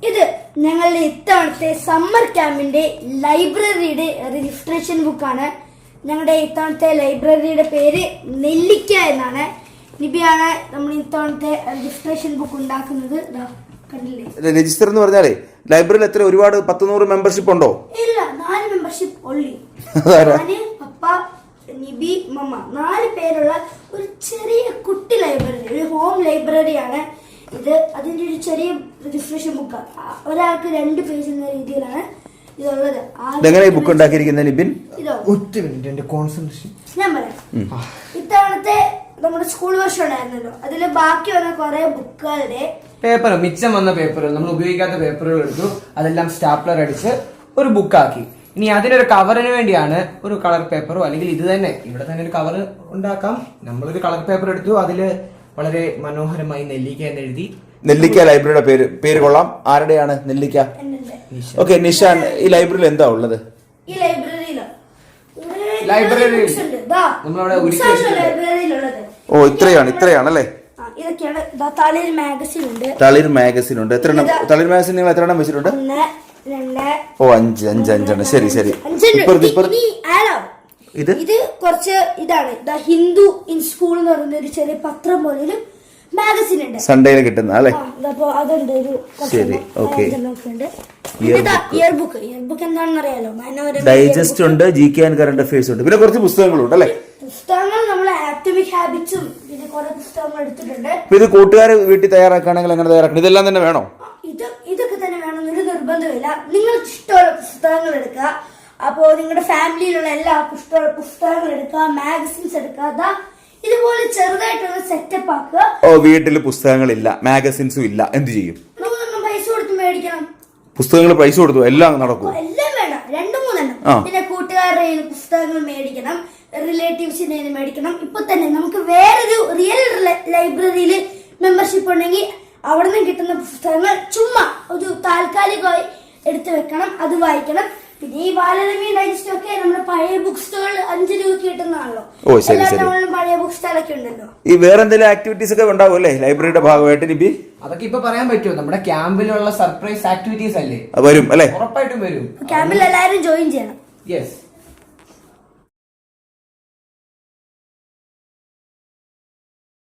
ഇത് ഞങ്ങളുടെ ഇത്തവണത്തെ സമ്മർ ക്യാമ്പിന്റെ ലൈബ്രറിയുടെ രജിസ്ട്രേഷൻ ബുക്കാണ്. ഞങ്ങളുടെ ഇത്തവണത്തെ ലൈബ്രറിയുടെ പേര് നെല്ലിക്ക എന്നാണ്. നിബിയാണ് നമ്മൾ ഇത്തവണത്തെ രജിസ്ട്രേഷൻ ബുക്ക് ഉണ്ടാക്കുന്നത്. കണ്ടില്ലേ, രജിസ്റ്റർ എന്ന് പറഞ്ഞാലേ ലൈബ്രറിയിൽ എത്ര ഒരുപാട് 100 മെമ്പർഷിപ്പ് ഉണ്ടോ? ഇല്ല, 4 മെമ്പർഷിപ്പ് ഉള്ളി. പപ്പ, നിബി, മമ്മ 4 പേരുള്ള ഒരു ചെറിയ കുട്ടി ലൈബ്രറി, ഒരു ഹോം ലൈബ്രറിയാണ് ഇത്. അതിന്റെ ഒരു ചെറിയ രജിസ്ട്രേഷൻ ബുക്കാണ്. ഒരാൾക്ക് 2 പേജ് എന്ന രീതിയിലാണ് ഇതുള്ളത്. എങ്ങനെ ബുക്ക് ഉണ്ടാക്കിയിരിക്കുന്നത് നിബിൻ? ഞാൻ പറയാം. ഇത്തവണത്തെ നമ്മുടെ സ്കൂൾ വർഷം ഉണ്ടായിരുന്നല്ലോ, അതില് ബാക്കി വന്ന കുറെ ബുക്കുകളുടെ പേപ്പർ, മിച്ചം വന്ന പേപ്പറുകൾ, നമ്മൾ ഉപയോഗിക്കാത്ത പേപ്പറുകൾ എടുത്തു, അതെല്ലാം സ്റ്റാപ്ലർ അടിച്ച് ഒരു ബുക്കാക്കി. ഇനി അതിനൊരു കവറിന് വേണ്ടിയാണ് ഒരു കളർ പേപ്പറോ അല്ലെങ്കിൽ ഇത് തന്നെ ഇവിടെ തന്നെ ഒരു കവർ ഉണ്ടാക്കാം. നമ്മളൊരു കളർ പേപ്പർ എടുത്തു, അതില് വളരെ മനോഹരമായി നെല്ലിക്ക എന്ന് എഴുതി. നെല്ലിക്ക ലൈബ്രറിയുടെ പേര് കൊള്ളാം. ആരുടെയാണ് നെല്ലിക്ക? ഓക്കെ, നിഷാൻ, ഈ ലൈബ്രറിയിൽ എന്താ ഉള്ളത്? ഈ ലൈബ്രറിയിലോ ഓ, ഇത്രയാണല്ലേ? ഇതൊക്കെയാണ്. തളിർ മാഗസിൻ ഉണ്ട്. തളിർ മാഗസിൻ ഉണ്ട്. എത്ര തളിർ മാഗസിൻ നിങ്ങൾ എത്ര എണ്ണം വെച്ചിട്ടുണ്ട്? 1, 2, ഓ, 5 ശരി. ഇത് കുറച്ച് ഇതാണ്. ഹിന്ദു ഇൻ സ്കൂൾ എന്ന് പറയുന്ന ഒരു ചെറിയ പത്രം പോലെ മാഗസിൻ ഉണ്ട്, സൺഡേയിൽ കിട്ടുന്ന അല്ലേ? അപ്പൊ അതുണ്ട്. ശരി, ഓക്കെ. ഇയർ ബുക്ക് എന്താണെന്ന് അറിയാലോ, ഡൈജസ്റ്റ് ഉണ്ട്, GK ആൻഡ് കറന്റ് അഫയേഴ്സ് ഉണ്ട്, പിന്നെ കുറച്ച് പുസ്തകങ്ങളുണ്ട് അല്ലേ? പുസ്തകങ്ങൾ നമ്മൾ ആറ്റോമിക് ഹാബിറ്റ്സും പിന്നെ കുറെ പുസ്തകങ്ങൾ എടുത്തിട്ടുണ്ട്. ഇത് കൂട്ടുകാർ വീട്ടിൽ തയ്യാറാക്കുകയാണെങ്കിൽ എങ്ങനെ തയ്യാറാക്കണം? ഇതെല്ലാം തന്നെ വേണോ? ഇതൊക്കെ തന്നെ വേണമെന്നൊരു നിർബന്ധമില്ല. നിങ്ങൾക്ക് ഇഷ്ടമുള്ള പുസ്തകങ്ങൾ എടുക്കുക. അപ്പോ നിങ്ങളുടെ ഫാമിലിയിലുള്ള എല്ലാവർക്കും ഇഷ്ടമുള്ള പുസ്തകങ്ങൾ എടുക്കുക, മാഗസിൻസ് എടുക്കുക. ഇതുപോലെ ചെറുതായിട്ടൊന്ന് സെറ്റപ്പ് ആക്കുക. ഓ, വീട്ടിൽ പുസ്തകങ്ങളില്ല, മാഗസിൻസും ഇല്ല, എന്ത് ചെയ്യും? പൈസ കൊടുത്ത് മേടിക്കണം. പുസ്തകങ്ങൾ പൈസ കൊടുത്തു എല്ലാം നടക്കും? എല്ലാം വേണം, 2-3 എണ്ണം. പിന്നെ കൂട്ടുകാരുടെ പുസ്തകങ്ങൾ മേടിക്കണം, റിലേറ്റീവ്സിന്റെ മേടിക്കണം. ഇപ്പൊ തന്നെ നമുക്ക് വേറൊരു റിയൽ ലൈബ്രറിയിൽ മെമ്പർഷിപ്പ് ഉണ്ടെങ്കിൽ അവിടെ നിന്ന് കിട്ടുന്ന പുസ്തകങ്ങൾ ചുമ്മാ ഒരു താൽക്കാലികമായി എടുത്തു വെക്കണം, അത് വായിക്കണം. പിന്നെ ഈ ബാലരമി ഡൈജസ്റ്റ് ഒക്കെ നമ്മുടെ പഴയ ബുക്ക് സ്റ്റോൾ 5 രൂപയ്ക്ക് കിട്ടുന്നതാണല്ലോ. പഴയ ബുക്ക് സ്റ്റാളൊക്കെ ഉണ്ടല്ലോ. ഈ വേറെ എന്തെങ്കിലും ആക്ടിവിറ്റീസ് ഒക്കെ ഉണ്ടാവും അല്ലേ ലൈബ്രറിയുടെ ഭാഗമായിട്ട്? നിബി, അതൊക്കെ ഇപ്പൊ പറയാൻ പറ്റുമോ? നമ്മുടെ ക്യാമ്പിലുള്ള സർപ്രൈസ് ആക്ടിവിറ്റീസ് അല്ലേ? വരും അല്ലേ? ഉറപ്പായിട്ടും വരും. ക്യാമ്പിൽ എല്ലാവരും ജോയിൻ ചെയ്യണം. യെസ്.